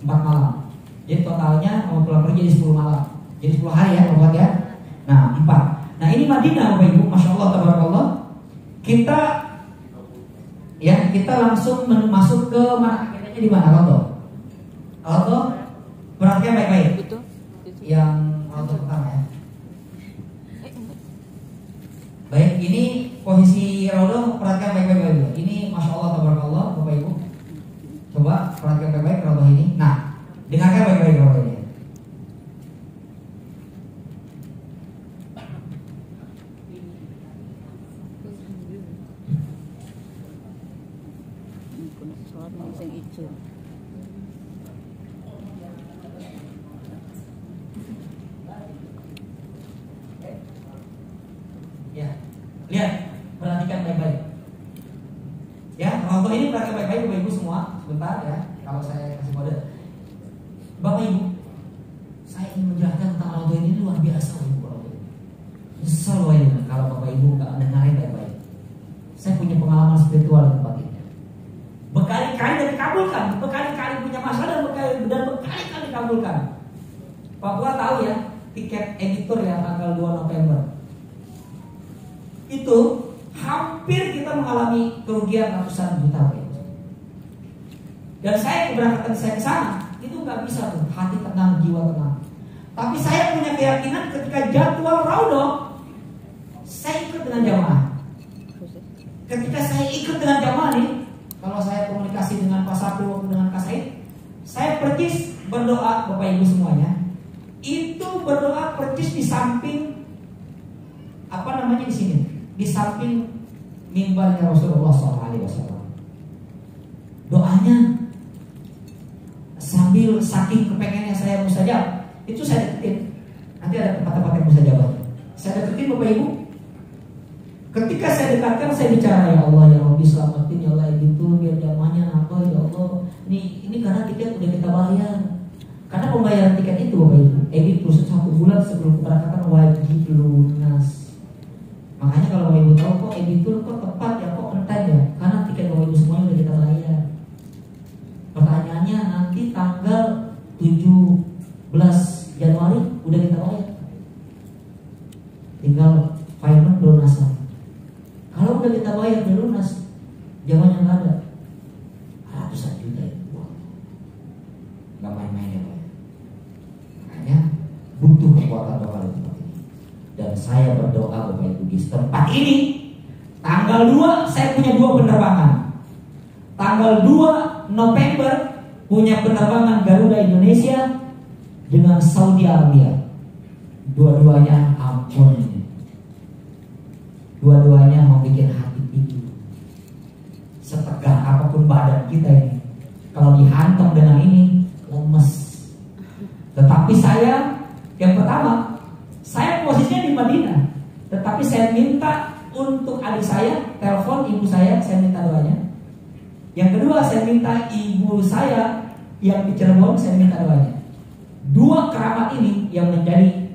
4 malam. Jadi totalnya mau pulang pergi jadi 10 malam. Jadi 10 hari ya Bapak ya. Nah 4. Nah ini Madinah Bapak Ibu, Masya Allah tabarakallah. Kita langsung masuk ke mana? Akhirnya di mana? Rodo. Perhatikan baik-baik. Itu. Yang rodo pertama ya. Baik, ini posisi rodo, perhatikan baik-baik. Ini Masya Allah tabarakallah Bapak Ibu. Coba perhatikan baik-baik rodo ini. Nah, dengarkan baik-baik rodo ini. Ya, lihat, perhatikan baik-baik. Ya, rodo ini perhatikan baik-baik Bapak Ibu semua. Sebentar ya, kalau saya kasih kode. Bapak Ibu, saya ingin menjelaskan tentang rodo ini luar biasa Bapak Ibu. Nyesel loh ini kalau Bapak Ibu nggak dengarin baik-baik. Saya punya pengalaman spiritual di tempat ini. Berkali-kali dikabulkan, berkali-kali punya masalah dan berkali-kali dikabulkan. Pak Buat tahu ya, tiket editor yang tanggal 2 November itu hampir kita mengalami kerugian ratusan juta. Dan saya keberangkatan saya ke sana itu nggak bisa tuh, hati tenang, jiwa tenang. Tapi saya punya keyakinan ketika jadwal raudo, saya ikut dengan jamaah. Ketika saya ikut dengan jamaah nih, kalau saya komunikasi dengan Pak Sapri waktu dengan Kak Said, saya persis berdoa Bapak Ibu semuanya. Itu berdoa persis di samping di sini, di samping mimbarnya Rasulullah SAW. Doanya sambil saking kepengennya saya mustajab, itu saya deketin. Nanti ada tempat-tempat yang mustajabah. Saya deketin Bapak Ibu. Ketika saya dekatkan, saya bicara, ya Allah, ya Rabbi selamatin, ya Allah, itu biar jamaahnya apa, ya Allah. Ini karena tiket udah kita bayar. Karena pembayaran tiket itu Bapak Ibu, itu 1 bulan sebelum keberangkatan wajib lunas. Makanya kalau Bapak Ibu tahu kok editor kok tepat ya, kok rentan ya, karena tiket Bapak Ibu semuanya udah kita bayar. Pertanyaannya nanti tanggal 17 Januari udah kita bayar. Tinggal final lunasan. Kalau udah kita bayar udah lunas, jamannya nggak ada. Ratusan juta itu uang. Nggak main-main ya Pak. Makanya butuh kekuatan doa di tempat ini. Dan saya berdoa Bapak Ibu di tempat ini. Tanggal 2 saya punya 2 penerbangan. Tanggal 2 November punya penerbangan Garuda Indonesia dengan Saudi Arabia. Dua-duanya ampun. Dua-duanya membuat hati tinggi. Setegah apapun badan kita ini, kalau dihantam dengan ini lemes. Tetapi saya, yang pertama, saya posisinya di Madinah, tetapi saya minta untuk adik saya, telepon ibu saya minta doanya. Yang kedua, saya minta ibu saya yang di Cirebon, saya minta doanya. 2 keramat ini yang menjadi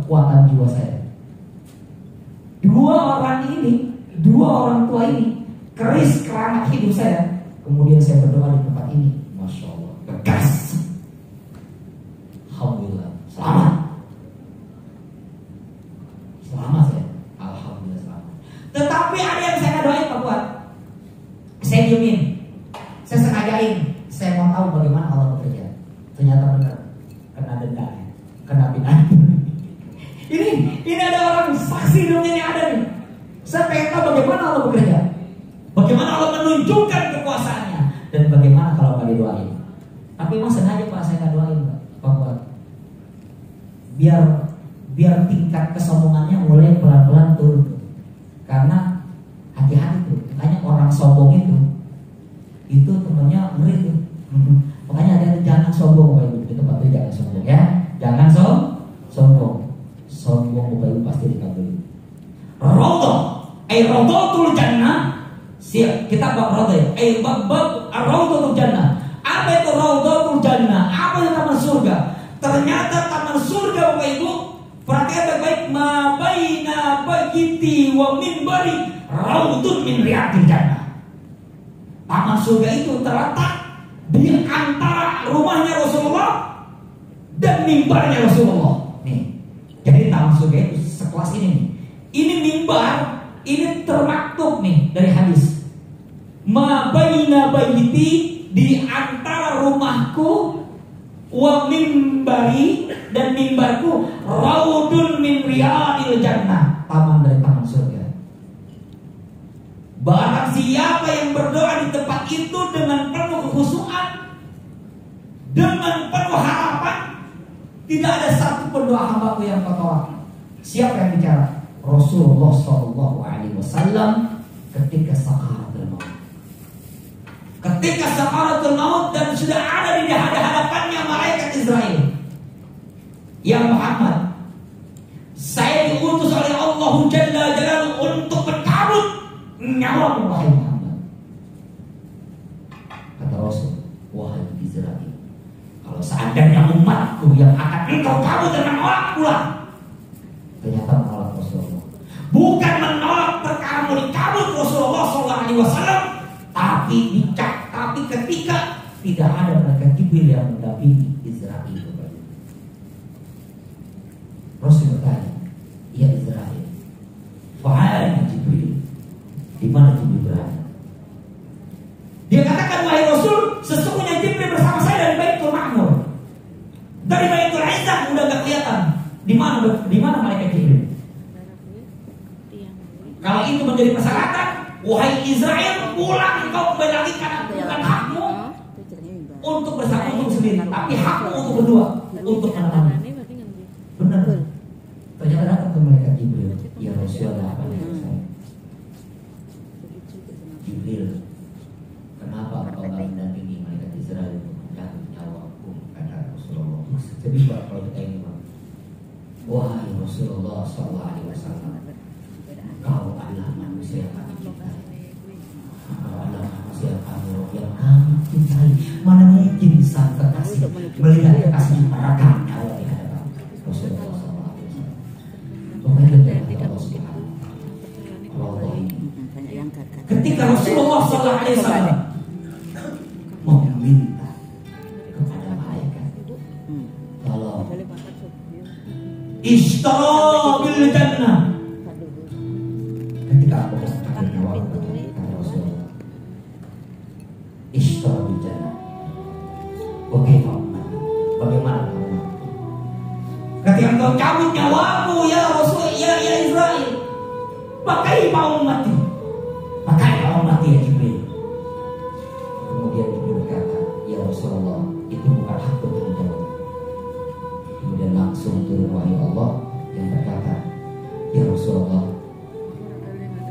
kekuatan jiwa saya. 2 orang tua ini keris keramat hidup saya. Kemudian saya berdoa di tempat ini. Masya Allah, tegas. Alhamdulillah, selamat saya. Alhamdulillah selamat. Tetapi ada yang saya doain Pak Buat. Saya diemin, saya sengajain. Saya mau tahu bagaimana Allah bekerja. Ternyata benar, kena denda, kena binatang. Ini ada orang saksi dunia yang ada nih. Saya pengen tahu bagaimana Allah bekerja, bagaimana Allah menunjukkan kekuasaannya, dan bagaimana kalau nggak didoain. Tapi emang sengaja Pak saya nggak doain Pak Buat. Biar tingkat kesombongannya mulai pelan-pelan turun. Karena hati-hati tuh, makanya orang sombong itu temennya ngeri tuh. Makanya ada jangan sombong Bapak Ibu di tempat itu, jangan sombong ya, jangan sombong. Sombong Bapak Ibu pasti dikabulin. Raudhatul Jannah. Siap, kita bab raudhah ya. Bab Raudhatul Jannah. Apa itu Raudhatul Jannah? Apa itu taman surga? Ternyata taman surga Bapak Ibu, perhatikan baik-baik, ma baina baiti wa minbari raudhun min riyadil jannah. Taman surga itu terletak di antara rumahnya Rasulullah dan mimbarnya Rasulullah. Nih, jadi taman surga itu sekelas ini nih. Ini mimbar, ini termaktub nih dari hadis. Ma baina baiti, di antara rumahku wa mimbari, dan mimbarku, raudun min riyadil jannah, taman dari taman surga. Barang siapa yang berdoa di tempat itu dengan penuh kekhusyuan, dengan penuh harapan, tidak ada satu doa hambaku yang tertolak. Siapa yang bicara? Rasulullah SAW ketika sakaratul maut. Ketika sakaratul maut dan sudah ada di hadapannya malaikat Israel. Ya Muhammad, saya diutus oleh Allah Jalla Jalaluhu untuk mencabut nyawamu wahai Muhammad. Kata Rasul, wahai Israel, kalau seandainya umatku yang akan engkau cabut dan menolak pula. Ternyata menolak Rasulullah. Bukan menolak perkara mau dicabut Rasulullah SAW, tapi ketika tidak ada malaikat Jibril yang mendampingi Israel. Rasul bertanya, ya Israel, fa'alina Jibril, di mana Jibril berada? Dia katakan, wahai Rasul, sesungguhnya Jibril bersama saya dari Baitul Ma'mur. Dari Baitul Izzah udah gak kelihatan. Di mana malaikat Jibril? Kalau itu menjadi persyaratan, wahai Israel, pulang engkau kembali lagi, karena bukan hakmu untuk bersama untuk sendiri, tapi hakmu untuk berdua, untuk anak-anak. Benar. Ternyata datang ke malaikat Jibril. Ya Rasulullah, apa yang saya? Jibril, kenapa engkau gak mendampingi malaikat Israel untuk mencabut nyawaku? Kata Rasulullah. Jadi kalau kita ini, wahai Rasulullah SAW, kau adalah manusia yang kami cintai. Kau adalah manusia yang kami cintai. Mana mungkin sang kekasih melihat kekasih merekam nyawa di hadapan Rasulullah SAW. Ketika Rasulullah SAW meminta kepada malaikat, tolong ishtara bil jannah. Ketika aku mengatakan nyawa kepada Rasulullah, ishtara bil jannah. Oke, bagaimana kamu? Ketika engkau cabut nyawamu ya Rasul, ya Israel, pakai mau mati, ya Jibril. Kemudian Jibril berkata, ya Rasulullah, itu bukan hakku untuk menjawab. Kemudian langsung turun wahyu Allah yang berkata, ya Rasulullah,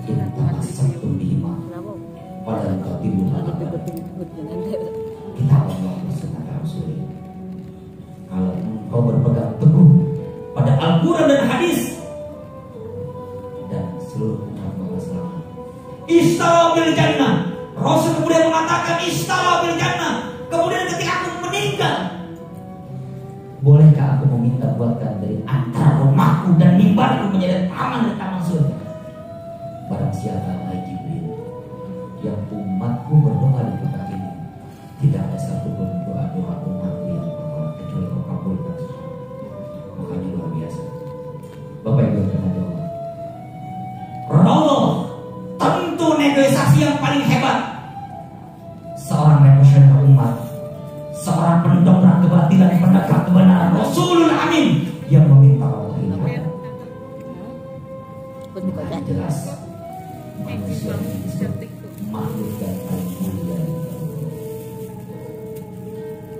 intamassatum bihima walam tadilu abada. Kita Allah bersunnah Rasul. Kalau engkau berpegang teguh pada Al-Quran dan hadis, dan seluruh umat bakal selamat. Ishtara bil jannah. Rasul kemudian mengatakan ishtara bil jannah. Kemudian ketika aku meninggal, bolehkah aku meminta buatkan dari antara rumahku dan mimbarku menjadi taman dan taman surga? Barang siapa wahai Jibril yang umatku berdoa di tempat ini, tidak ada satu pun doa umatku yang berdoa kecuali kau kabulkan. Makanya luar biasa. Bapak Ibu teman-teman, Allah tentu negosiasi yang paling hebat. Seorang negosiator umat, seorang pendongkrak kebatilan, pendekar kebenaran, Rasulul Amin yang meminta Allah ini. Jelas manusia ini makhluk yang paling mulia.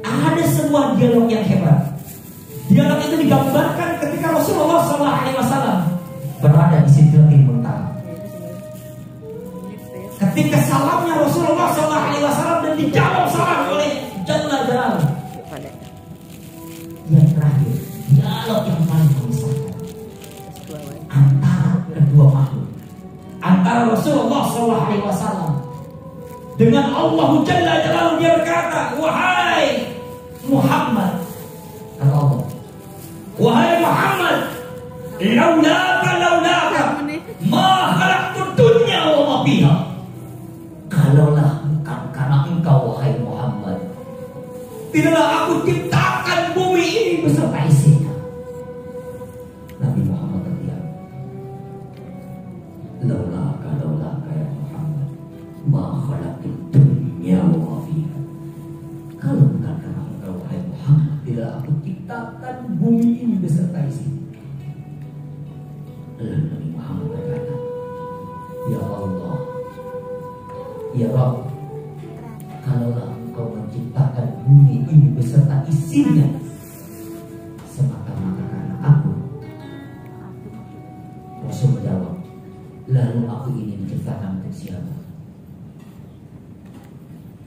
Ada sebuah dialog yang hebat. Dialog itu digambarkan ketika Rasulullah SAW berada di Sidratil Muntaha. Ketika salamnya Rasulullah SAW dan dijawab salam oleh Jalla Jalaluhu. Yang terakhir, dialog yang paling memisahkan antara kedua makhluk, antara Rasulullah SAW dengan Allah Jalla Jalaluhu. Dia berkata, wahai Muhammad, kata Allah, wahai Muhammad, laulaka ma khalaqtud dunya wa ma fiha. Kalaulah bukan karena engkau wahai Muhammad, tidaklah aku ciptakan bumi ini beserta isinya. Nabi Muhammad terdiam. Laulaka ya Muhammad, ma khalaqtud dunya wa ma fiha. Kalau bukan karena engkau wahai Muhammad, tidak aku ciptakan bumi ini beserta isinya. Lalu Nabi Muhammad berkata, ya Allah, ya Rabb, kalaulah engkau menciptakan bumi ini beserta isinya semata-mata karena aku. Rasul menjawab, lalu aku ini diciptakan untuk siapa?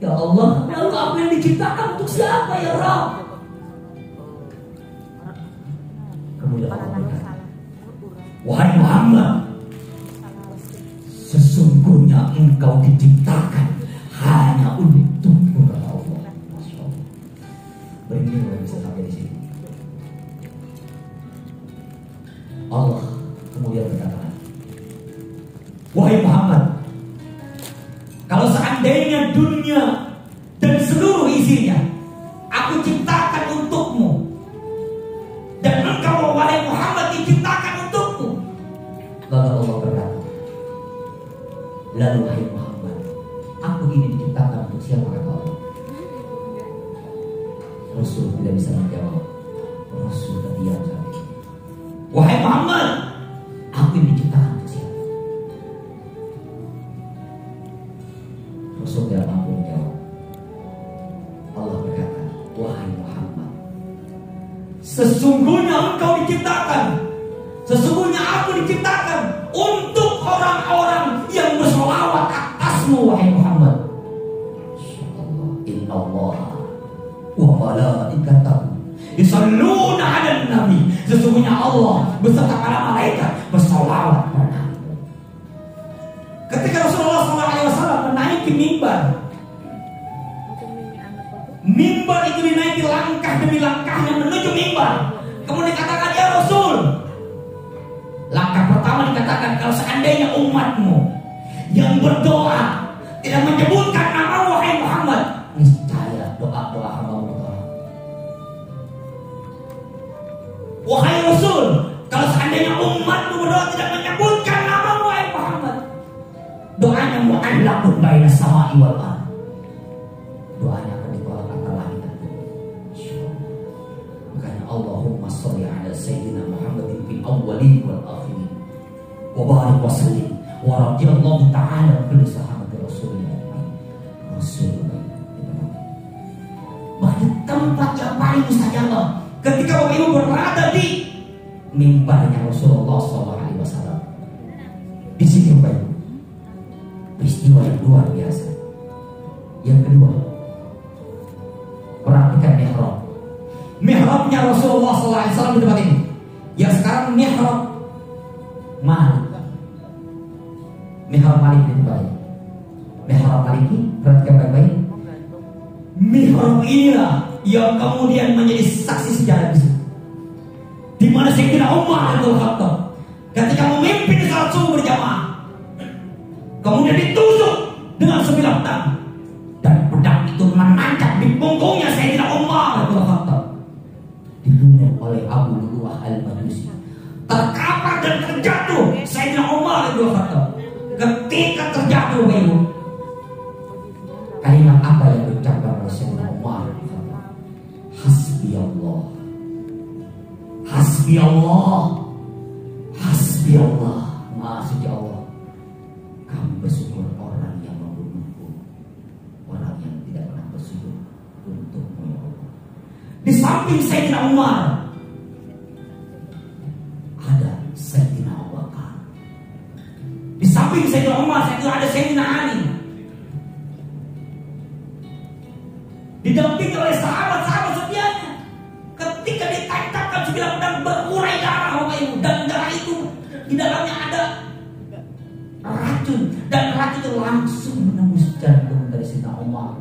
Ya Allah, lalu aku yang diciptakan untuk siapa ya Rabb? Kemudian Allah berkata, wahai Muhammad, sesungguhnya engkau diciptakan hanya untuk Allah. Masya Allah. Berhenti bisa sampai di sini. Allah kemudian berkata, wahai Muhammad, kalau seandainya dunia dan seluruh isinya aku ciptakan untukmu, dan engkau wahai Muhammad diciptakan untukmu, lalu Allah berkata, lalu wahai Muhammad, aku ini diciptakan untuk siapa kata Allah? Rasul tidak bisa menjawab. Rasul terdiam saja. Wahai Muhammad, aku ini diciptakan untuk siapa? Rasul tidak mampu menjawab. Allah berkata, wahai Muhammad, sesungguhnya engkau diciptakan, sesungguhnya aku diciptakan untuk orang-orang yang bersolawat atasmu wahai Muhammad. Inna Allah wa malaikatahu yusalluna 'alan nabi. Sesungguhnya Allah beserta para malaikat bersolawat pada Nabi. Ketika Rasulullah SAW menaiki mimbar, mimbar itu dinaiki langkah demi langkahnya menuju mimbar. Kemudian dikatakan, ya Rasul, langkah pertama dikatakan, kalau seandainya umatmu yang berdoa tidak menyebutkan nama wahai Muhammad, niscaya doa-doa hamba-Mu bertolak. Wahai Rasul, kalau seandainya umatmu berdoa tidak menyebutkan nama wahai Muhammad, doanya mu'allaqun baina sama'i wal ardh. Doanya akan ditolak antara langit dan bumi. Makanya Allahumma sholli ala sayyidina Muhammadin fil awwalin wal akhirin wa barik wa sallim wa radhiyallahu ta'ala kulli sahabati Rasulillah. Rasulullah. Banyak tempat yang paling mustajabah ketika Bapak Ibu berada di mimbarnya Rasulullah SAW. Di sini Bapak Ibu, peristiwa yang luar biasa. Yang kedua, perhatikan mihrab. Mihrabnya Rasulullah SAW di tempat ini. Yang sekarang mihrab Malik. Mihrab Malik di tempat ini. Mihrab Malik ini, perhatikan baik-baik. Mihrab inilah yang kemudian menjadi saksi sejarah di situ. Di mana Sayyidina Umar bin Khattab ketika memimpin salat subuh berjamaah, kemudian ditusuk dengan 9 pedang, dan pedang itu menancap di punggungnya Sayyidina Umar bin Khattab. Dibunuh oleh Abu Lu'lu'ah al-Majusi. Terkapar dan terjatuh Sayyidina Umar bin Khattab. Ketika terjatuh, Ibu, kalimat apa yang diucapkan oleh Sayyidina Umar? Hasbi Allah, hasbi Allah, hasbi Allah. Maha suci Allah, kami bersyukur orang yang membunuhku, orang yang tidak pernah bersyukur untukmu ya Allah. Di samping Sayyidina Umar ada Sayyidina Abu Bakar. Di samping Sayyidina Umar ada Sayyidina Ali. Didampingi oleh sahabat-sahabat setianya. Ketika ditancapkan 9 pedang berurai darah Bapak Ibu, dan darah itu di dalamnya ada racun, dan racun itu langsung menembus jantung dari Sayyidina Umar.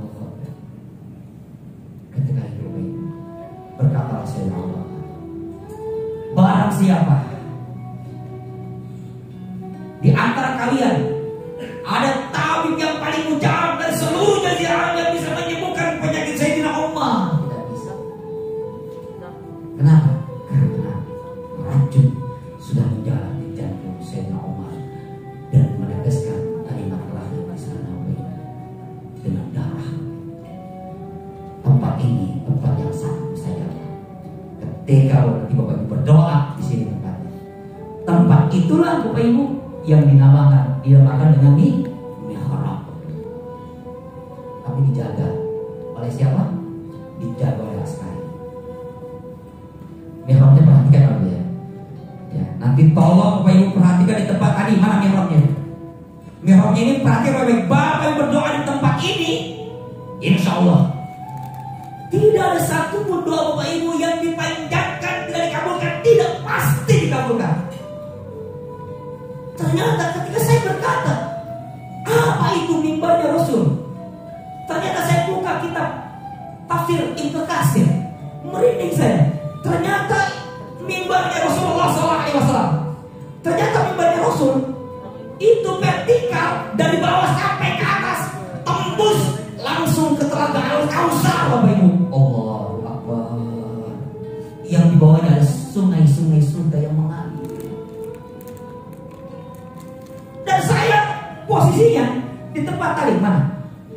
Ketika itu berkata Sayyidina Umar, barang siapa di antara kalian ada tabib yang paling mujarab dari seluruh jazirah Arab yang bisa menyembuhkan penyakit Sayyidina Umar, ini tempat yang sangat mustajab. Ketika nanti Bapak Ibu berdoa di sini tempat itulah Bapak Ibu yang dinamakan dengan mihrab. Tapi dijaga oleh siapa? Dijaga oleh askari. Mihrabnya perhatikan Bapak ya. Ya, nanti tolong Bapak Ibu perhatikan di tempat tadi mana mihrabnya. Mihrabnya ini perhatikan baik-baik. Bapak yang berdoa di tempat ini, insya Allah tidak ada satu pun doa Bapak Ibu yang dipanjatkan tidak dikabulkan, tidak pasti dikabulkan. Ternyata ketika saya berkata, apa itu mimbarnya Rasul? Ternyata saya buka kitab tafsir Ibnu Katsir, merinding saya. Ternyata mimbarnya Rasulullah SAW. Ternyata mimbarnya Rasul itu vertikal dari bawah sampai ke atas, tembus langsung ke telaga Al-Kautsar Bapak Ibu. Allahu Akbar. Yang di bawahnya ada sungai-sungai surga yang mengalir. Dan saya posisinya di tempat tadi mana?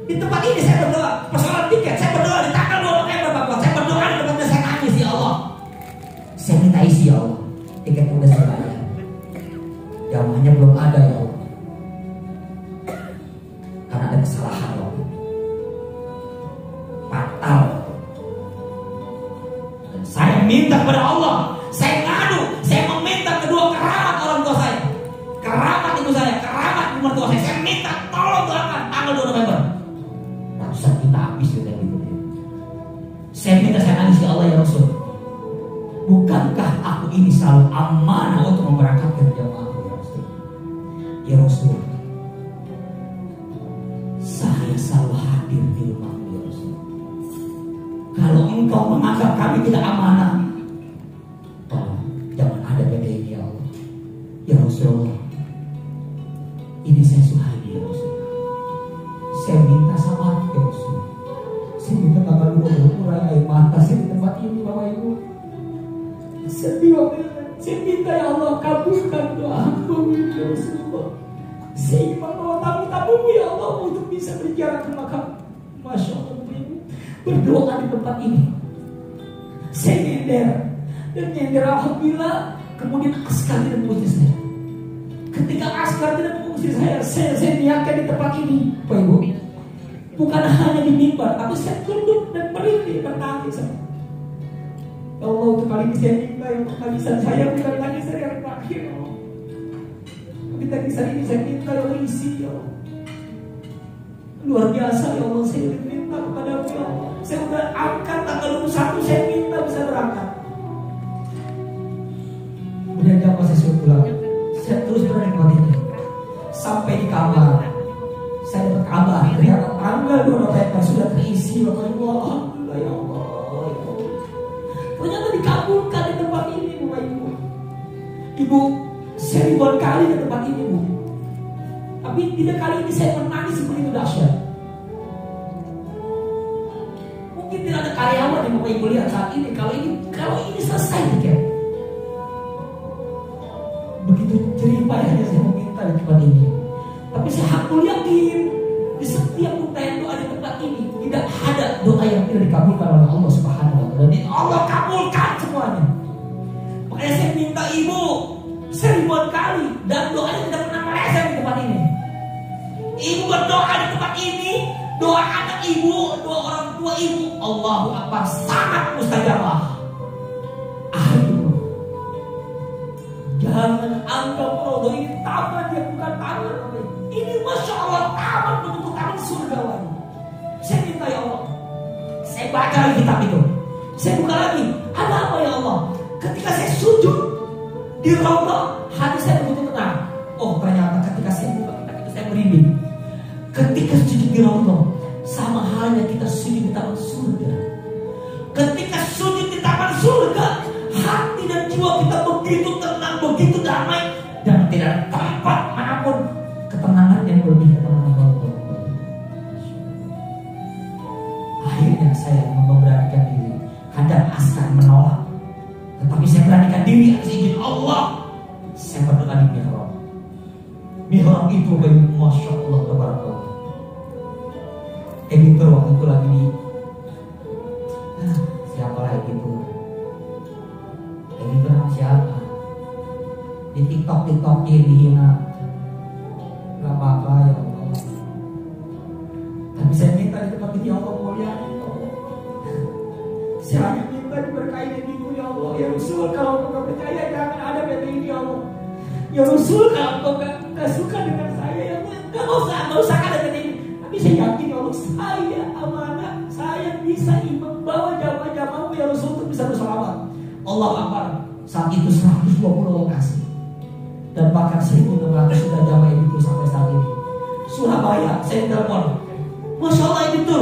Di tempat ini saya berdoa. Persoalan tiket saya berdoa di tanggal 2 November Bapak. Saya berdoa di tempat saya nangis ya Allah. Saya minta isi ya Allah. Tiket udah saya bayar. Jamaahnya belum ada ya Allah. Karena ada kesalahan ya Allah. Fatal. Dan saya minta kepada Allah. Saya ngadu. Saya meminta kedua keramat orang tua saya. Keramat ibu saya. Keramat mertua saya. Saya minta tolong doakan tanggal 2 November. Ratusan juta habis ya gitu. Saya minta saya nangis ya Allah ya Rasul. Bukankah aku ini selalu amanah untuk memberangkatkan jamaah ya Rasul? Ya Rasul, saya selalu hadir di rumahmu ya Rasul. Kalau engkau menganggap kami tidak amanah, tolong jangan ada beda ini ya Allah. Ya Rasulullah, ini saya suhaidi ya Rasul. Saya minta sama ya Rasul. Saya minta tanggal 2 berkurai air mata saya di tempat ini Bapak Ibu. Sedih, saya minta ya Allah kabulkan doaku ya Rasulullah. Saya ingin membawa tamu-tamu ya Allah untuk bisa berziarah ke makam. Masya Allah berdoa di tempat ini. Saya nyender dan nyender alhamdulillah. Kemudian askar tidak mengusir saya. Ketika askar tidak mengusir saya niatkan di tempat ini Pak Ibu. Bukan hanya di mimbar, tapi saya tunduk dan merintih bertangis. Ya Allah, untuk kali ini saya minta yang tangisan saya bukan tangisan yang terakhir ya Allah. Tapi tangisan ini saya minta ya Allah isi ya Allah. Luar biasa ya Allah, saya minta kepadamu ya Allah. Saya sudah angkat tanggal 21, saya minta bisa berangkat. Kemudian jam saya suruh pulang. Saya terus berada di ini. Sampai di kamar, saya dapat kabar ternyata tanggal 2 November sudah terisi Bapak Ibu. Alhamdulillah ya Allah. Ternyata dikabulkan di tempat ini Bapak Ibu. Ibu, saya ribuan kali di tempat ini Bu. Tapi tidak kali ini saya menangis begitu dahsyat. Mungkin tidak ada karyawan yang Bapak Ibu lihat saat ini. Kalau ini selesai tiket. Begitu jerih payahnya saya meminta di tempat ini. Tapi saya hakul yakin di setiap untayan doa di tempat ini tidak ada doa yang tidak dikabulkan oleh Allah Subhanahu wa Ta'ala. Dan Allah kabulkan semuanya. Makanya saya minta Ibu seribuan kali dan doanya tidak pernah meleset di tempat ini. Ibu berdoa di tempat ini, doa anak Ibu, doa orang tua Ibu, Allahu Akbar, sangat mustajabah. Aduh, jangan anggap rodo ini taman yang bukan taman. Ini Masya Allah taman betul-betul taman surga lagi. Saya minta ya Allah, saya baca lagi kitab itu, saya buka lagi, ada apa ya Allah? Ketika saya sujud di Raudhah, hati saya begitu tenang. Oh ternyata ketika saya buka kitab itu saya merinding. Ketika sujud di Raudhah, sama halnya kita sujud di taman surga. Ketika sujud di taman surga, hati dan jiwa kita begitu tenang, begitu damai, dan tidak ada tempat manapun ketenangan yang lebih ketenangan Allah. Akhirnya saya memberanikan diri. Kadang askar menolak, tetapi saya beranikan diri atas izin Allah. Saya berdoa di mihrab. Mihrab itu bagi Masya Allah Tabarakallah. Editor waktu itu lagi di TikTok-TikTokin, dihina. Gak apa-apa ya Allah. Tapi saya minta di tempat ini ya Allah mulia. Saya hanya minta diberkahi dan itu ya Allah. Ya Rasul, kalau engkau gak percaya jangan ada PT ini ya Allah. Ya Rasul, kalau engkau gak suka dengan saya ya Allah, gak usah ada PT ini. Tapi saya yakin ya Allah, saya amanah, saya bisa membawa jamaah-jamaahmu ya Rasul untuk bisa bersolawat. Allah Akbar. Saat itu 120 lokasi dan bahkan 1.600 sudah jamaah itu sampai saat ini. Surabaya, saya telepon, Masya Allah itu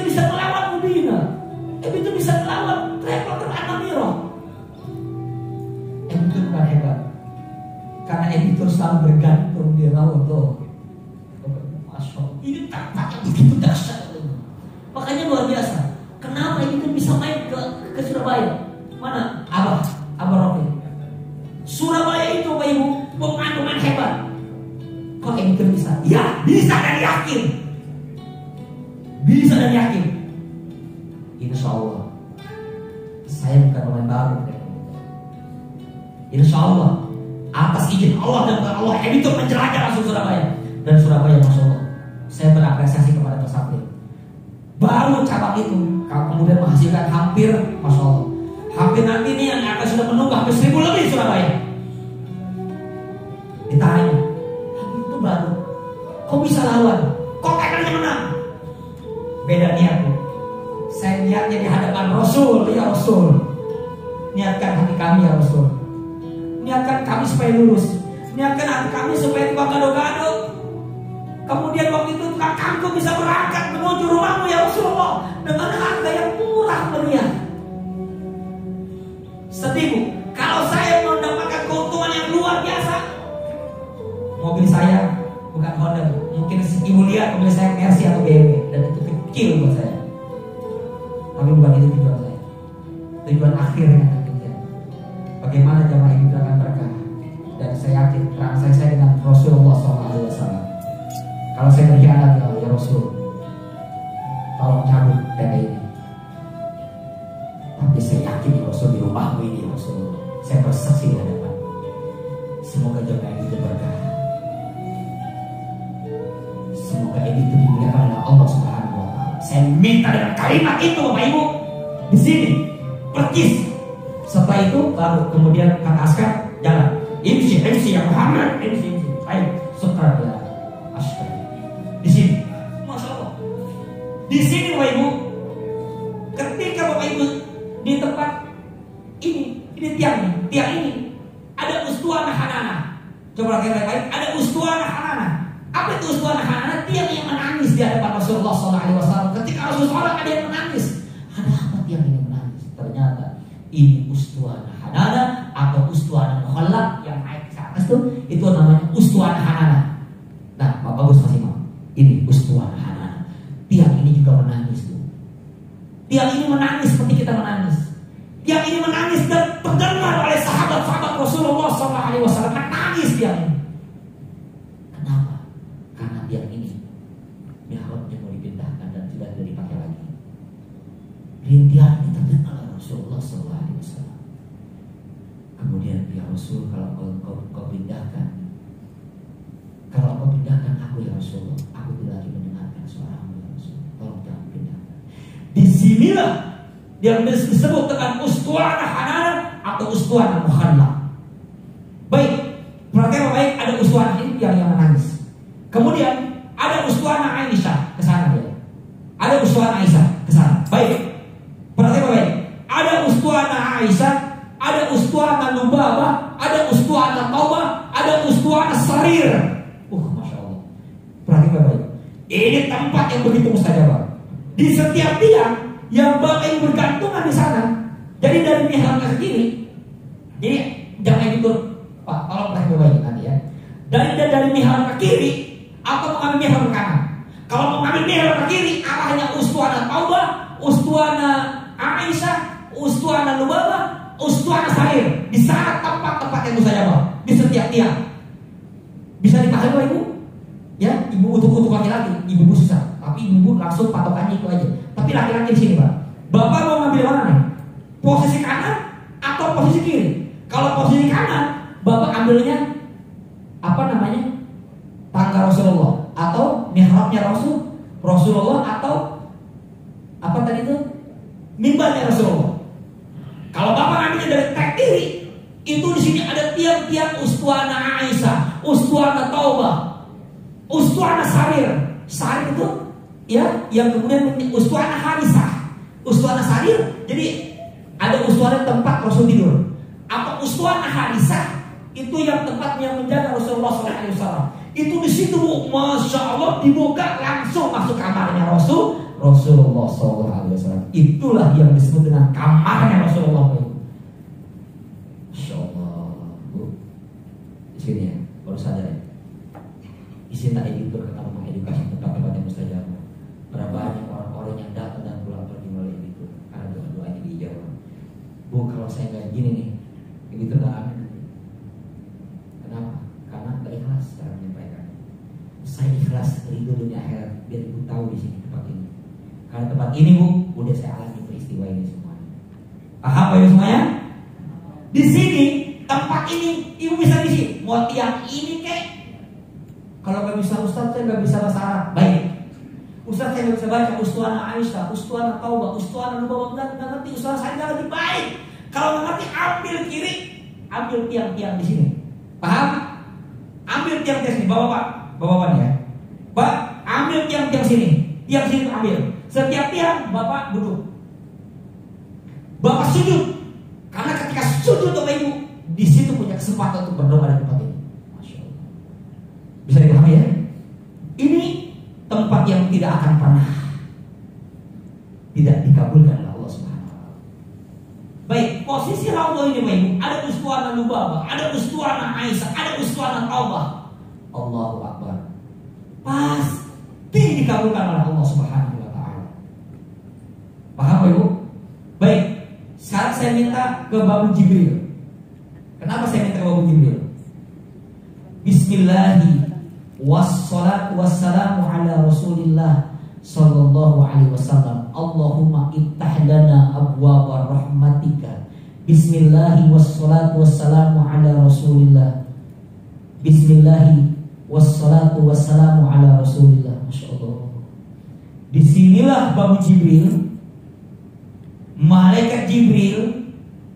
bisa melawan Udina, itu bisa melawan travel Anamiro. Itu bukan hebat, karena editor selalu bergantung di Allah. Masya Allah, ini tampaknya begitu dahsyat. Makanya luar biasa. Kenapa editor bisa main ke Surabaya? Mana? Abah Rofi. Surabaya itu Bapak Ibu pemain hebat. Kok editor bisa? Ya, bisa dan yakin. Bisa dan yakin. Insya Allah saya bukan pemain baru. Insya Allah atas izin Allah dan Allah editor menjelajah langsung Surabaya. Dan Surabaya Masya Allah, saya berapresiasi kepada Mas Sapri. Baru cabang itu kemudian menghasilkan hampir Masya Allah, hampir nanti ini yang akan sudah menunggu hampir 1.000 lebih Surabaya. Ditanya, itu baru. Kok bisa lawan? Kok kayaknya menang? Beda niat. Saya niatnya di hadapan Rasul, ya Rasul. Niatkan hati kami ya Rasul. Niatkan kami supaya lulus. Niatkan hati kami supaya tidak gado-gado. Kemudian waktu itu kakakku bisa berangkat menuju rumahmu ya Rasulullah dengan harga yang murah meriah. Sedih Bu, kalau saya mendapatkan keuntungan yang luar biasa. Mobil saya bukan Honda, mungkin ibu lihat mobil saya Mercy atau BMW, dan itu kecil buat saya. Tapi bukan itu tujuan saya. Tujuan akhirnya nantinya bagaimana jamaah ini akan berkah. Dan saya yakin transaksi saya dengan Rasulullah SAW. Kalau saya berkhianat ya Rasul, tolong cabut PT ini. Tapi saya yakin ya Rasul, di rumahmu ini ya Rasul, saya bersaksi di hadapan. Semoga jamaah ini berkah. Semoga ini dimuliakan oleh Allah Subhanahu wa Ta'ala. Saya minta dengan kalimat itu Bapak Ibu di sini percis. Setelah itu baru kemudian kata askar jalan. MC ya Muhammad, MC. Ayo, sekarang ya askar. Di sini, Masya Allah. Di sini Bapak Ibu, ketika Bapak Ibu di tempat ini tiang ini ada ustuanah Hanana. Coba lihat baik-baik, ada ustuanah Hanana. Apa itu ustuanah Hanana? Tiang yang menangis di hadapan Rasulullah SAW. Ketika Rasulullah ada yang menangis, ada apa tiang ini menangis? Ternyata ini ustuanah Hanana atau ustuanah Mukhallab yang naik ke atas itu namanya ustuanah Hanana. Nah, Bapak Gus masih mau. Ini ustuanah Hanana. Tiang ini juga menangis tuh. Tiang ini menangis seperti kita menangis. Tiang ini menangis dan terdengar oleh sahabat-sahabat Rasulullah SAW. Menangis tiang ini. Kenapa? Karena tiang ini mihrabnya mau dipindahkan dan tidak ada dipakai lagi. Rintihan ini terdengar oleh Rasulullah SAW. Kemudian ya Rasul, kalau kau pindahkan, kalau kau pindahkan aku ya Rasulullah, aku tidak lagi mendengarkan suaramu ya Rasul. Tolong jangan pindahkan. Disinilah yang disebut dengan ustuanah Hanana atau ustuanah Mukhallab. Baik, perhatikan baik, ada ustuanah ini yang menangis. Kemudian ada ustuanah Aisyah ke sana dia. Ada ustuanah Aisyah ke sana. Baik, perhatikan baik. Ada ustuanah Aisyah, ada ustuanah Lubabah, ada ustuanah Taubah, ada ustuanah Sarir. Masya Allah. Perhatikan baik. Ini tempat yang begitu mustajabah. Di setiap tiang yang Bapak Ibu bergantungan di sana. Jadi dari mihrab ke kiri. Jadi jangan itu Pak, tolong perhatikan baik nanti ya. Dari mihrab ke kiri atau mengambil mihrab ke kanan. Kalau mengambil mihrab ke kiri, arahnya ustuanah Taubah, ustuanah Aisyah, ustuanah Lubabah, ustuanah Sarir. Di sana tempat-tempat yang mustajabah di setiap tiang. Bisa dipahami Bapak Ibu? Ya, ibu untuk laki-laki, ibu susah. Tapi ibu langsung patokannya itu aja. Tapi laki-laki di sini Pak, Bapak mau ngambil mana nih? Posisi kanan atau posisi kiri? Kalau posisi kanan, Bapak ambil ambilnya apa namanya? Tangga Rasulullah atau mihrabnya Rasulullah atau apa tadi itu? Mimbarnya Rasulullah. Kalau Bapak ambilnya dari tek diri, itu di sini ada tiang-tiang ustuana Aisyah, ustuana Taubah, ustuana Sarir. Sarir itu ya yang kemudian ustuana Harisah, ustuana Sarir. Jadi ada ustuana tempat Rasul tidur. Apa ustuana Harisah? Itu yang tempatnya menjaga Rasulullah SAW. Itu di situ, masya Allah, dibuka langsung masuk kamarnya Rasulullah SAW. Itulah yang disebut dengan kamarnya Rasulullah. Masya Allah, Bu. Di sini ya, baru sadar ya. Di sini tak itu kata rumah edukasi tempat-tempat yang mustajab. Berapa banyak orang-orang yang datang dan pulang pergi melalui itu karena doa-doanya dijawab. Bu, kalau saya nggak gini nih, begitu nggak amin. Kenapa? Karena nggak ikhlas cara menyampaikan. Saya ikhlas ridho dunia akhirat biar ibu tahu di sini tempat ini. Karena tempat ini, Bu, udah saya alami peristiwa ini semuanya. Paham Pak semuanya? Di sini tempat ini ibu bisa di sini. Mau tiang ini kek? Kalau nggak bisa Ustaz, saya nggak bisa bahasa Arab. Baik. Ustaz, saya nggak bisa baca ustuana Aisyah, ustuana Taubah, ustuana Lubawang, nggak ngerti. Ustaz, saya nggak ngerti. Baik. Kalau nggak ngerti, ambil kiri, ambil tiang-tiang di sini. Paham? Ambil tiang-tiang sini, bawa ya. Ambil tiang-tiang sini, tiang sini ambil. Setiap tiang Bapak duduk. Bapak sujud. Karena ketika sujud Bapak Ibu, di situ punya kesempatan untuk berdoa di tempat ini. Masya Allah. Bisa dipahami ya? Ini tempat yang tidak akan pernah tidak dikabulkan oleh Allah Subhanahu wa taala. Baik, posisi raudhah ini Bapak Ibu, ada ustuana Lubabah, ada ustuana Aisyah, ada ustuana Taubah. Allahu Akbar. Pasti dikabulkan oleh Allah Subhanahu wa taala. Paham Bapak Ibu? Baik, sekarang saya minta ke Babu Jibril. Kenapa saya minta ke Babu Jibril? Bismillahi wassalatu wassalamu ala Rasulillah sallallahu alaihi wasallam. Allahumma iftah lana abwaaba rahmatika. Bismillahi wassalatu wassalamu ala Rasulillah. Bismillahi wassalatu wassalamu ala Rasulillah. Masya Allah. Disinilah Babu Jibril, malaikat Jibril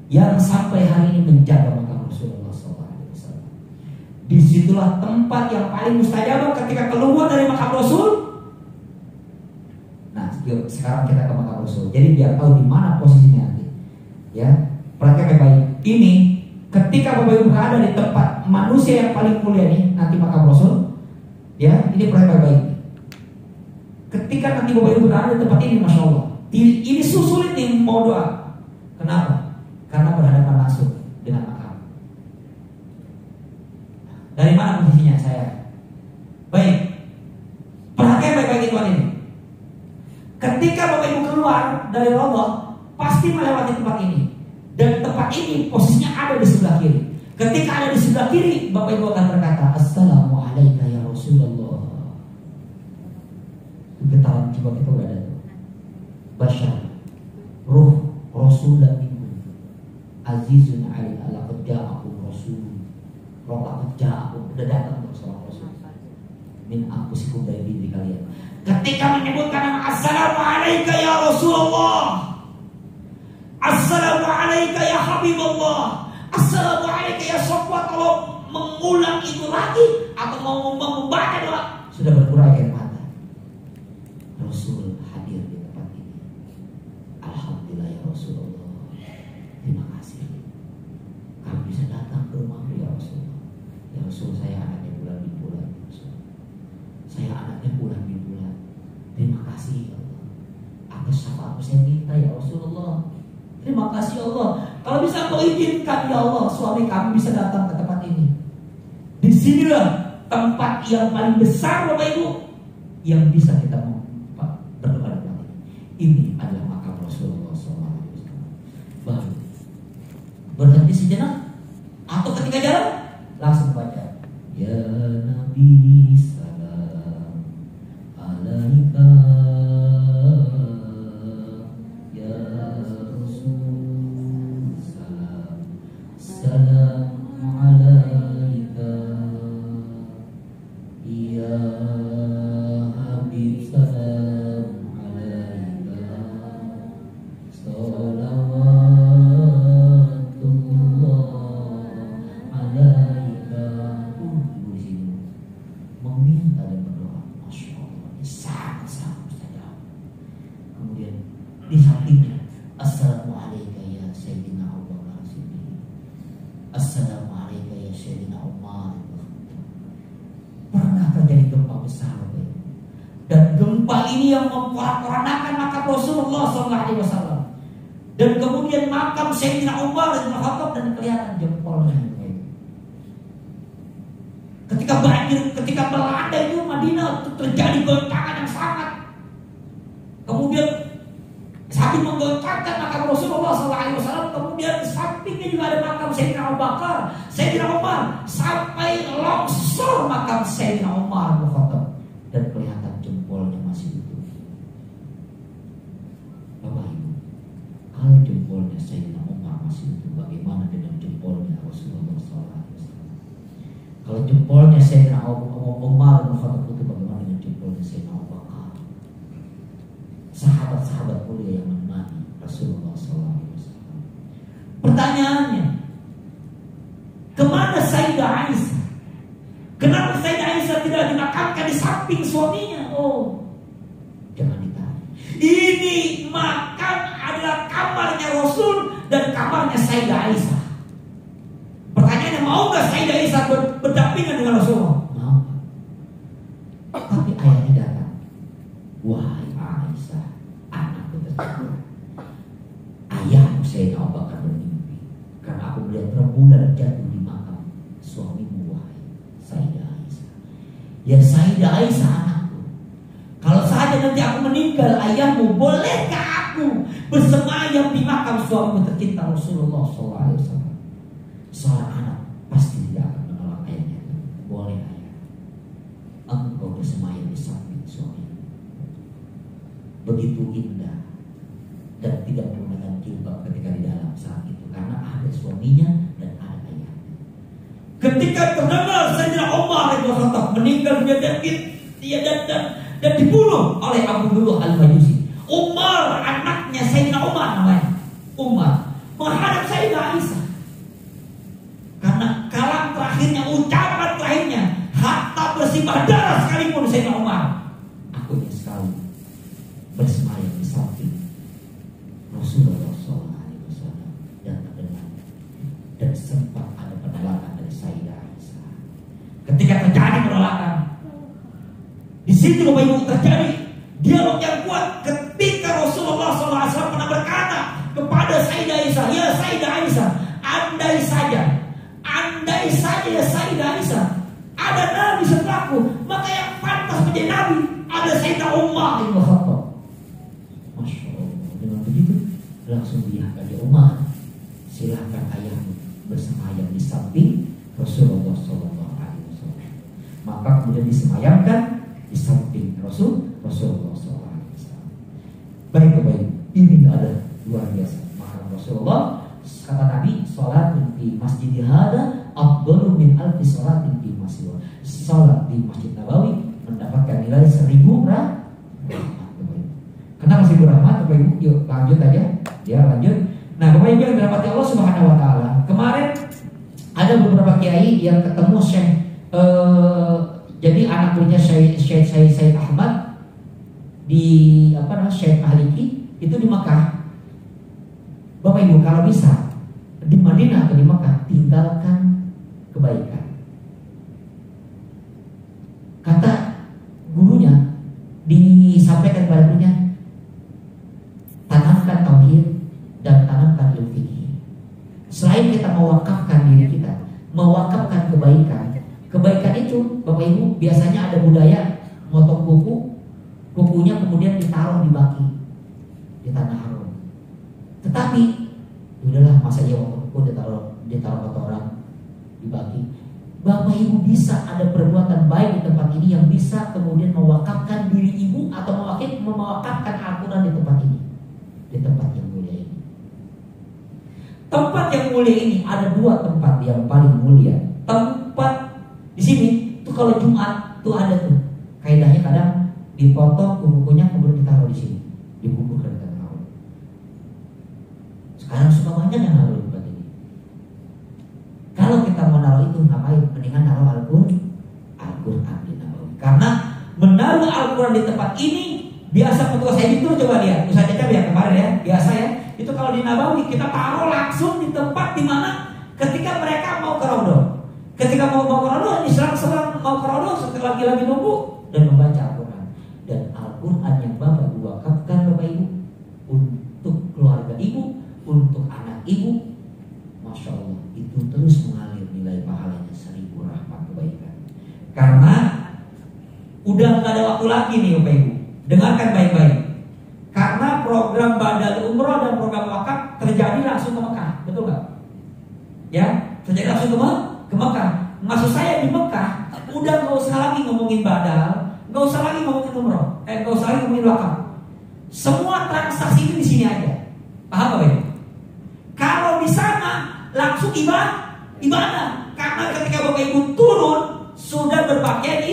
yang sampai hari ini menjaga makam Rasulullah SAW. Disitulah tempat yang paling mustajab ketika keluar dari makam Rasul. Nah, yuk sekarang kita ke makam Rasul. Jadi biar tahu di mana posisinya nanti. Ya, perhatikan baik. Ini ketika Bapak Ibu berada di tempat manusia yang paling mulia nih, nanti makam Rasul. Ya, ini perhatikan baik. Ketika nanti Bapak Ibu berada di tempat ini, masya Allah. Ini sulit nih mau doa. Kenapa? Karena berhadapan langsung dengan makam. Dari mana posisinya saya? Baik. Perhatikan baik-baik Tuhan ini. Ketika Bapak Ibu keluar dari raudhah, pasti melewati tempat ini. Dan tempat ini posisinya ada di sebelah kiri. Ketika ada di sebelah kiri, Bapak Ibu akan berkata, Assalamualaikum ya Rasulullah. Getaran jiwa kita udah ada. Bashar, ruh Rasulullah minkum, azizun alaihi laqad ja'akum rasul. Laqad ja'akum, udah datang seorang Rasul min anfusikum, dari diri kalian. Ketika menyebutkan nama Assalamualaikum ya Rasulullah, Assalamualaikum ya Habibullah, Assalamualaikum ya Sofwat, kalau mengulang itu lagi atau mau membaca doa, sudah berkurang air mata. Rasul hadir di tempat ini. Alhamdulillah ya Rasulullah. Terima kasih. Kamu bisa datang ke rumahku ya Rasulullah. Ya Rasul, saya anaknya bulan bin bulan. Saya anaknya bulan bin bulan. Terima kasih ya Allah. Atas syafaatmu saya minta ya Rasulullah. Terima kasih Allah. Kalau bisa kau izinkan ya Allah, suami kami bisa datang ke tempat ini. Disinilah tempat yang paling besar Bapak Ibu yang bisa kita berdoa di tempat ini. Ini adalah makam Rasulullah SAW. Baru berhenti sejenak atau ketika jalan langsung baca ya Nabi salam alaika ya Rasul salam salam alaika Umar. Pernah terjadi gempa besar, dan gempa ini yang memporak-porandakan makam Rasulullah SAW. Dan kemudian makam Sayyidina Umar bin Khattab dan kelihatan jempolnya. Ketika banjir, ketika melanda itu Madinah, terjadi goncangan yang sangat. Kemudian sambil menggoncangkan makam Rasulullah SAW, kemudian di sampingnya juga ada makam Sayyidina Abu Bakar, Sayyidina Umar, sampai longsor makam Sayyidina Umar bin Khattab dan kelihatan jempolnya masih utuh. Bapak Ibu, kalau jempolnya Sayyidina Umar masih utuh, bagaimana dengan jempolnya Rasulullah SAW? Kalau jempolnya Sayyidina Umar bin Khattab utuh, bagaimana dengan jempolnya Sayyidina Abu Bakar? Sahabat-sahabat mulia yang menemani Rasulullah SAW. Pertanyaannya, kemana Sayyidah Aisyah? Kenapa Sayyidah Aisyah tidak dimakamkan di samping suaminya? Oh, jangan ditanya. Ini makam adalah kamarnya Rasul dan kamarnya Sayyidah Aisyah. Pertanyaannya, mau nggak Sayyidah Aisyah berdampingan dengan Rasulullah? Mau. Tapi ayahnya datang. Wahai Aisyah, anakku tercinta, ayahmu Sayyidina Abu Bakar bermimpi karena aku melihat rembulan jatuh di makam suamimu, wahai Sayyidah Aisyah. Ya Sayyidah Aisyah, anakku, kalau saja nanti aku meninggal ayahmu, bolehkah aku bersemayam di makam suamimu tercinta Rasulullah SAW? Seorang anak pasti tidak akan menolak ayahnya. Boleh ayah, engkau bersemayam di samping suamimu. Begitu indah dan tidak menggunakan jilbab ketika di dalam saat itu, karena ada suaminya dan ada ayahnya. Ketika terdengar Sayyidina Umar bin Khattab meninggal dan dibunuh oleh Abu Lu'lu'ah al-Majusi. Umar, anaknya Sayyidina Umar namanya, Umar menghadap Sayyidah Aisyah. Karena kalam terakhirnya, ucapan terakhirnya, hatta bersimbah darah sekalipun Sayyidina Umar, aku ingin sekali bersemayam di samping Rasulullah SAW dan terdengar. Dan sempat ada penolakan dari Sayyidah Aisyah. Ketika terjadi penolakan, di situ Bapak Ibu terjadi dialog yang kuat ketika Rasulullah SAW pernah berkata kepada Sayyidah Aisyah, ya Sayyidah Aisyah, andai saja ya Sayyidah Aisyah ada Nabi setelahku, maka yang pantas menjadi Nabi ada Sayyidina Umar bin Khattab. Masya Allah. Dengan begitu langsung dia kata Umar, silahkan ayahmu bersemayam di samping Rasulullah SAW. Maka kemudian disemayamkan di samping Rasulullah SAW. Baik, ini ada luar biasa. Maka Rasulullah, kata Nabi, sholatin di masjid hada afdalu min alfi sholatin di masjid. Sholat di Masjid Nabawi mendapatkan nilai 1000 rahmat. Kenapa 1000 rahmat? Bapak Ibu, yuk lanjut aja. Ya lanjut. Nah, Bapak Ibu yang dirahmati Allah Subhanahu Wa Taala, kemarin ada beberapa kiai yang ketemu Syekh, jadi anak buahnya Syekh Ahmad di Syekh Maliki itu di Mekah. Bapak Ibu kalau bisa di Madinah atau di Mekah, tinggalkan kebaikan. Kata gurunya, disampaikan kepada gurunya, tanamkan tauhid dan tanamkan ilmu fikih. Selain kita mewakafkan diri kita, mewakafkan kebaikan. Kebaikan itu Bapak Ibu biasanya ada budaya motong kukunya kemudian ditaruh di baki, di tanah haram. Tetapi udahlah, masa iya waktu kuku ditaruh kotoran di baki. Bapak Ibu bisa ada perbuatan baik di tempat ini yang bisa kemudian mewakafkan diri Ibu atau mewakafkan Al-Quran di tempat ini, di tempat yang mulia ini. Tempat yang mulia ini ada 2 tempat yang paling mulia. Tempat di sini tuh kalau Jumat tuh ada tuh kaidahnya, kadang dipotong kukunya kemudian ditaruh di sini, dikuburkan di tanah haram. Sekarang suka banyak yang naruh di tempat ini. Kalau kita mau naruh itu ngapain? Mendingan naruh Al-Quran di Nabawi. Karena menaruh Al-Quran di tempat ini biasa petugas saya itu, coba lihat Ustaz Cecep ya kemarin ya, biasa ya. Itu kalau di Nabawi kita taruh langsung di tempat di mana ketika mereka mau ke Raudhah. Ketika mau Ramadan, diserang mau Ramadan, setelah lagi nunggu dan membaca Al-Quran. Dan Al-Quran yang Bapak Ibu wakafkan Bapak Ibu untuk keluarga Ibu, untuk anak Ibu, Masya Allah, itu terus mengalir nilai pahalanya 1000 rahmat kebaikan. Karena udah gak ada waktu lagi nih Bapak Ibu. Dengarkan baik-baik. Karena program badal umroh dan program wakaf terjadi langsung ke Mekah, betul gak? Ya, terjadi langsung ke Mekah. Maksud saya di Mekah udah gak usah lagi ngomongin badal, gak usah lagi ngomongin umroh, gak usah lagi ngomongin wakaf. Semua transaksi itu di sini aja. Paham gak Bapak? Kalau di sana langsung ibadah. Karena ketika Bapak Ibu turun sudah berpakaian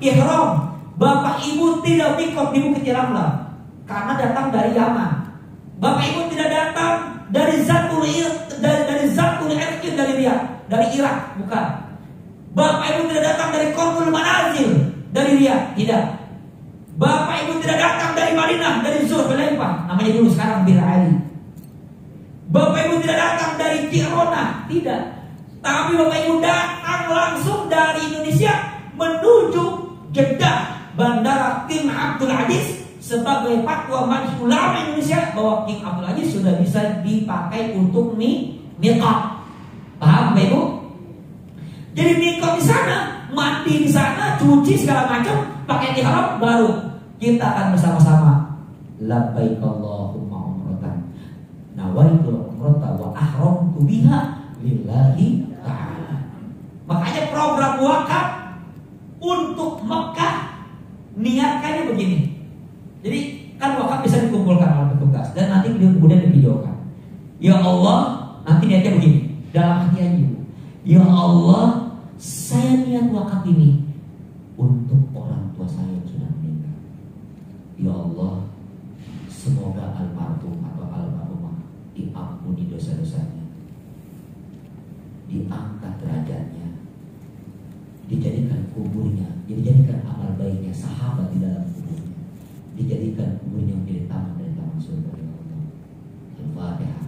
ihram. Bapak Ibu tidak mikot di Bukit Ramlah karena datang dari Yaman. Bapak Ibu tidak datang dari Zatul Irqin dari Riyadh, dari Irak, bukan. Bapak Ibu tidak datang dari Qurrul Manazil dari Riyadh, tidak. Bapak Ibu tidak datang dari Madinah, dari Zulhulaifah, namanya dulu sekarang Bir Ali. Bapak Ibu tidak datang dari Kirona, tidak. Tapi Bapak Ibu datang langsung dari Indonesia menuju Jeddah, Bandara King Abdul Aziz, sebagai fatwa Majelis Ulama Indonesia bahwa King Abdul Aziz sudah bisa dipakai untuk miqat. Paham Bapak Ibu? Jadi miqat di sana, mandi di sana, cuci segala macam, pakai ihram, baru kita akan bersama-sama labbaik Allahumma umratan nawaitul umrata wa ahramtu biha lillahi ta'ala. Makanya program wakaf untuk Mekah niatkannya begini. Jadi kan wakaf bisa dikumpulkan oleh petugas dan nanti kemudian divideokan. Ya Allah, nanti niatnya begini dalam hati aja. Ya Allah, saya niat wakaf ini untuk orang tua saya yang sudah meninggal. Ya Allah, semoga almarhum atau almarhumah diampuni dosa-dosanya, diangkat derajatnya, dijadikan kuburnya, dijadikan amal baiknya sahabat di dalam kuburnya, dijadikan kuburnya menjadi taman dari taman surga ya Allah. Al-Fatihah.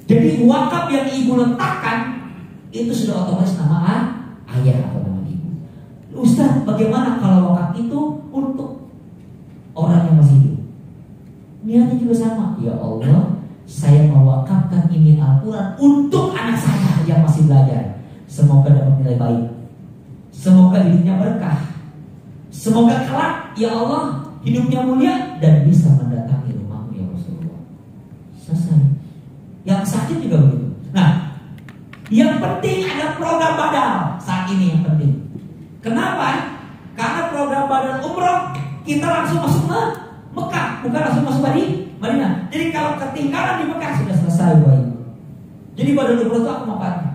Jadi wakaf yang ibu letakkan itu sudah otomatis nama ayah atau nama ibu. Ustaz, bagaimana kalau wakaf itu untuk orang yang masih hidup? Niatnya juga sama. Ya Allah, saya mewakafkan ini Al-Quran untuk anak saya yang masih belajar. Semoga dapat nilai baik, semoga hidupnya berkah, semoga kelak ya Allah hidupnya mulia dan bisa mendatangi rumahmu ya Rasulullah. Selesai. Yang sakit juga begitu. Nah, yang penting ada program badal saat ini yang penting. Kenapa? Karena program badal umroh kita langsung masuk ke Mekah, bukan langsung masuk Madinah. Jadi kalau ketinggalan di Mekah sudah selesai Bapak Ibu. Jadi badal umroh itu apa manfaatnya?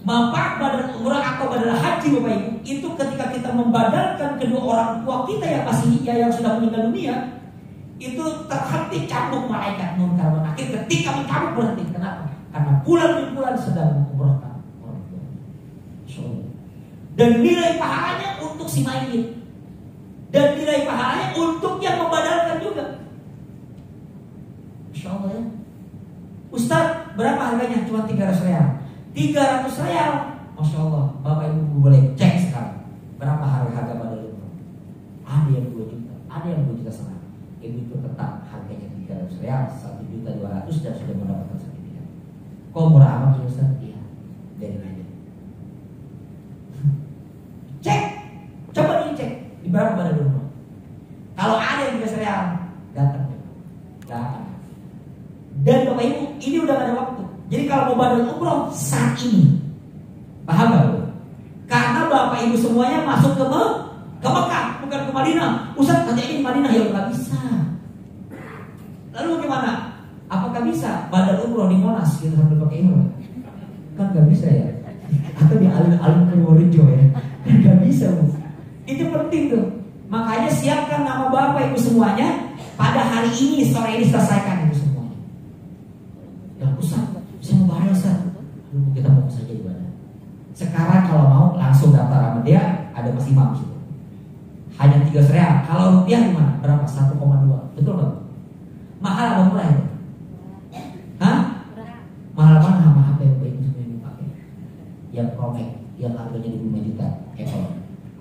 Manfaat badal umroh atau badal haji Bapak Ibu itu ketika kita membadalkan kedua orang tua kita yang masih yang sudah meninggal dunia, itu terhenti cambuk malaikat munkar wa nakir ketika mencambuk berhenti. Kenapa? Karena bulan sedang mengumrohkan orang tua. Dan nilai pahalanya untuk si mayit, dan nilai pahalanya untuk yang membadalkan juga. Insya Allah ya. Ustaz, berapa harganya? Cuma 300 real. 300 real. Masya Allah, Bapak Ibu boleh cek sekarang berapa harga badal umroh. Ada yang 2 juta, ada yang 2 juta setengah. Ibu itu tetap harganya 300 real, 1.200.000 dan sudah mendapatkan sertifikat. Kok murah amat Ustaz? Iya, dari aja. Cek, coba dicek di berapa badal umroh. Kalau ada yang 300 real, datang. Dan Bapak Ibu, ini udah gak ada waktu. Jadi kalau mau badal umroh saat ini, paham gak? Karena Bapak Ibu semuanya masuk ke Mekah, bukan ke Madinah. Ustaz, katanya ini Madinah, ya gak bisa. Lalu bagaimana? Apakah bisa badal umroh di Monas kita sambil pakai ihram? Kan gak bisa ya. Atau di alun-alun Purworejo ya. Kan gak bisa Bu. Itu penting tuh. Makanya siapkan nama Bapak Ibu semuanya. Pada hari ini, sore ini selesaikan itu semuanya. Ya Ustaz, saya mau bayar Ustaz. Kita mau saja ibadah. Sekarang kalau mau langsung daftar sama dia, ada Mas Imam situ. Hanya 300 real. Kalau rupiah gimana? Berapa? 1,2. Betul nggak? Mahal apa murah itu? Hah? Mahal apa? Sama HP Bapak Ibu semua yang pakai. Yang Pro Max, yang 5 juta ekor,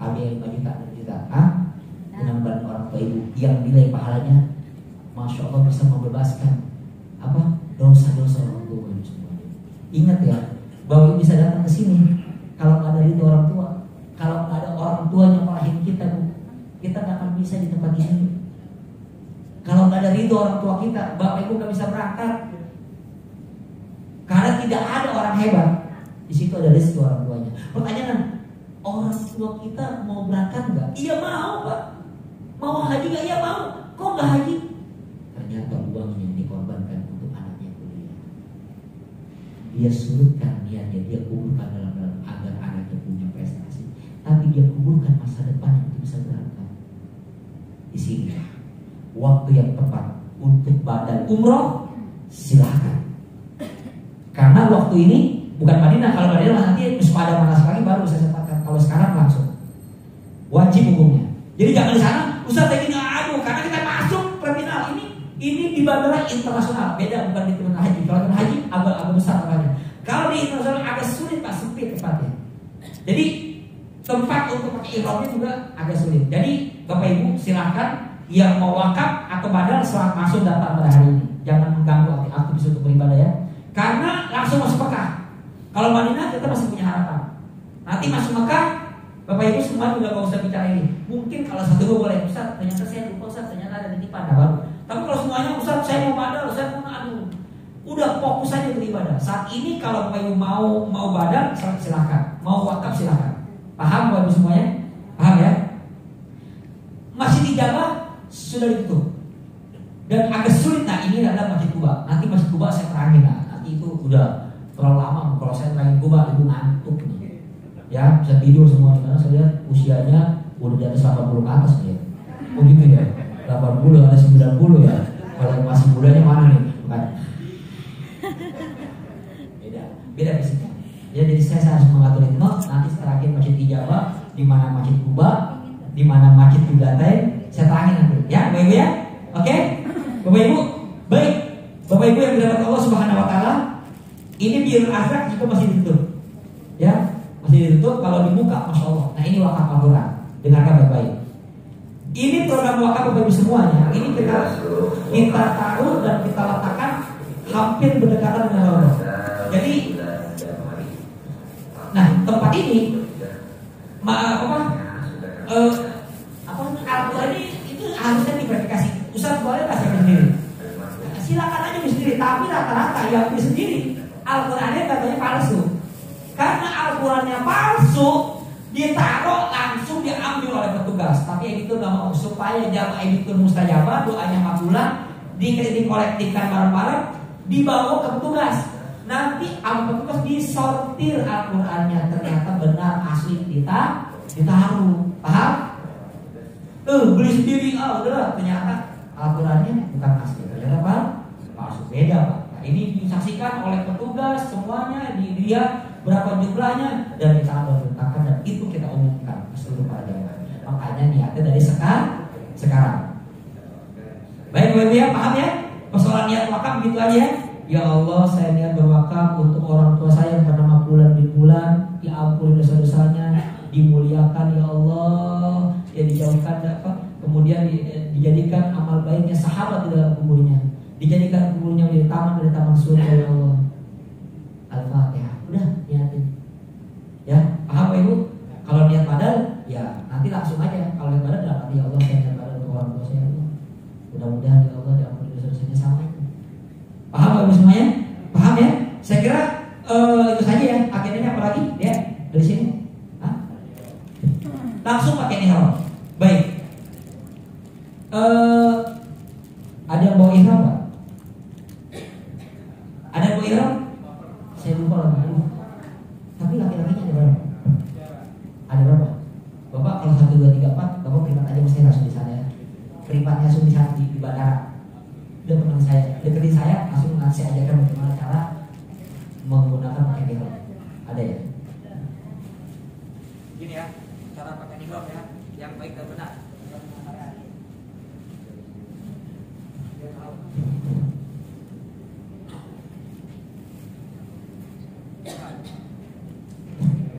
ada yang 5 juta, 6 juta. Dengan badan orang tua ibu yang nilai pahalanya Masya Allah bisa membebaskan dosa-dosa orang tua ibu semua. Ingat ya, bahwa ibu bisa datang ke sini kalau nggak ada ridho orang tua, kalau nggak ada orang tua yang melahirin kita, Bu, kita nggak akan bisa di tempat ini. Kalau nggak ada ridho orang tua kita, bapak ibu nggak bisa berangkat. Karena tidak ada orang hebat, di situ ada rezeki orang tuanya. Pertanyaan, orang tua kita mau berangkat nggak? Iya mau, Pak. Mau haji nggak? Iya mau. Kok nggak haji? Ternyata uangnya dikorbankan untuk anaknya kuliah. Dia surutkan niatnya, dia kuburkan dalam agar anaknya punya prestasi. Tapi dia kuburkan masa depan untuk bisa berangkat. Di sini waktu yang tepat untuk badal umroh, silahkan. Karena waktu ini bukan Madinah. Kalau Madinah nanti pada manas lagi baru saya sepatkan. Kalau sekarang langsung wajib hukumnya. Jadi jangan di sana, Ustaz lagi aduh, karena kita masuk terminal ini di bandara internasional. Beda, bukan di terminal haji. Kalau terminal haji agak besar namanya. Kalau di internasional agak sulit, Pak, sempit tempatnya. Jadi tempat untuk pakai ihramnya juga agak sulit. Jadi Bapak Ibu silakan yang mau wakaf atau badal selamat masuk datang pada hari ini. Jangan mengganggu aktivitas untuk beribadah ya. Karena langsung masuk Mekah. Kalau Madinah kita masih punya harapan. Nanti masuk Mekah, Bapak Ibu semua juga gak usah bicara ini. Mungkin kalau satu dua boleh, Ustaz ternyata saya lupa, Ustaz ternyata ada titipan, baru. Tapi kalau semuanya Ustaz saya mau badal, Ustaz mau udah fokus saja beribadah. Saat ini kalau Bapak Ibu mau badal, silakan. Mau wakaf silakan. Paham Bapak Ibu semuanya? Paham ya? Masjid Ijabah sudah ditutup. Dan agak sulit. Nah ini adalah Masjid Kuba. Nanti Masjid Kuba saya terangin. Nanti itu udah terlalu lama. Kalau saya terangin Kuba itu ngantuk nih. Ya bisa tidur semua. Karena saya lihat usianya udah di atas 80 ke atas ya. Oh gitu ya. 80 ada 90 ya. Kalau yang masih mudanya mana nih? Bukan. Beda fisiknya. Ya, jadi saya harus mengatur itu. Nanti terakhir Masjid Ijabah, di mana Masjid Kuba, di mana Masjid Qiblatain, saya terangin nanti. Ya, Bapak Ibu ya. Oke? Bapak Ibu, baik. Bapak Ibu yang dirahmati Allah Subhanahu wa taala, ini Biar Azrak juga masih ditutup. Ya, masih ditutup. Kalau dibuka, Masya Allah. Nah, ini wakaf Al-Quran. Dengarkan baik-baik. Ini program wakaf Bapak Ibu semuanya. Ini kita taruh dan kita letakkan hampir berdekatan dengan Allah. Jadi, nah tempat ini, Al-Quran ini itu harusnya diverifikasi. Ustaz boleh nggak saya sendiri? Silakan aja sendiri. Tapi rata-rata yang beli sendiri Al-Qurannya katanya palsu. Karena Al-Qurannya palsu, ditaruh langsung diambil oleh petugas. Tapi yang itu nggak mau, supaya jamaah itu mustajabah, doanya makbulah, dikolektifkan bareng-bareng, dibawa ke petugas. Nanti petugas disortir Al-Qurannya, ternyata benar asli ditaruh. Paham? Beli sendiri, udah ternyata Al-Qurannya bukan asli, ternyata apa? Palsu, beda Pak. Nah, ini disaksikan oleh petugas semuanya, dilihat berapa jumlahnya dan kita letakkan, dan itu kita umumkan ke seluruh para jamaah. Makanya niatnya dari sekarang. Baik Bapak Ibu ya, paham ya? Persoalan niat wakaf begitu aja ya. Ya Allah, saya niat berwakaf untuk orang tua saya yang bernama Bulan bin Bulan. Ya ampun dosa-dosanya, dimuliakan ya Allah, ya dijauhkan kemudian dijadikan amal baiknya sahabat di dalam kuburnya, dijadikan kuburnya menjadi taman dari taman surga ya Allah. Al-Fatihah. Udah niatin. Ya, paham Ibu? Kalau niat badal, ya nanti langsung aja. Kalau niat badal dalam hati, ya Allah, saya niat badal untuk orang tua saya. Mudah-mudahan ya Allah diampuni dosa-dosanya sama itu. Paham Ibu semuanya? Paham ya? Saya kira itu saja ya. Akhirnya apa lagi? Ya, dari sini. Langsung pakai ihram. Baik. Ada yang bawa ihram Pak? Ada yang bawa ihram? Saya lupa lagi. Tapi laki-lakinya ada berapa? Ada berapa? Bapak kalau 1, 2, 3, 4, Bapak privat aja mesti langsung di sana ya. Privatnya langsung di sana di bandara. Udah teman saya, deketin saya, langsung nanti saya ajarkan bagaimana cara menggunakan pakai ihram. Ada ya? Gini ya, cara pakai ihram ya, yang baik dan benar.